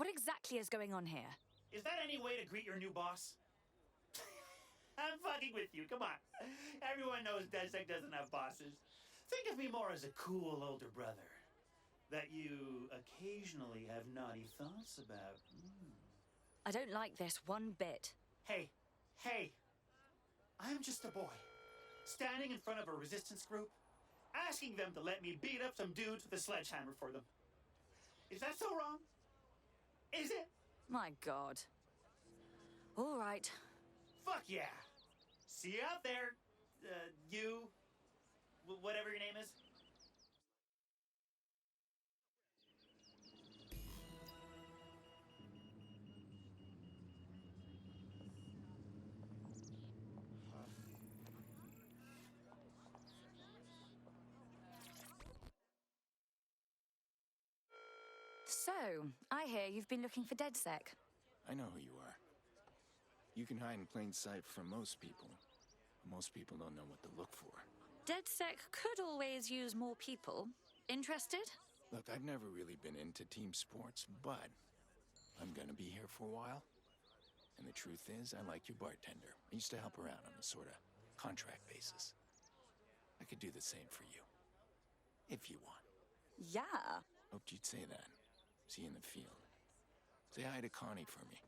What exactly is going on here? Is that any way to greet your new boss? I'm fucking with you, come on. Everyone knows DedSec doesn't have bosses. Think of me more as a cool older brother that you occasionally have naughty thoughts about. I don't like this one bit. Hey, I'm just a boy, standing in front of a resistance group, asking them to let me beat up some dudes with a sledgehammer for them. Is that so wrong? Is it? My God. All right. Fuck yeah! See you out there, you, whatever your name is. So, I hear you've been looking for DedSec. I know who you are. You can hide in plain sight from most people. Most people don't know what to look for. DedSec could always use more people. Interested? Look, I've never really been into team sports, but I'm gonna be here for a while. And the truth is, I like your bartender. I used to help her out on a sort of contract basis. I could do the same for you. If you want. Yeah. Hoped you'd say that. See you in the field. Say hi to Connie for me.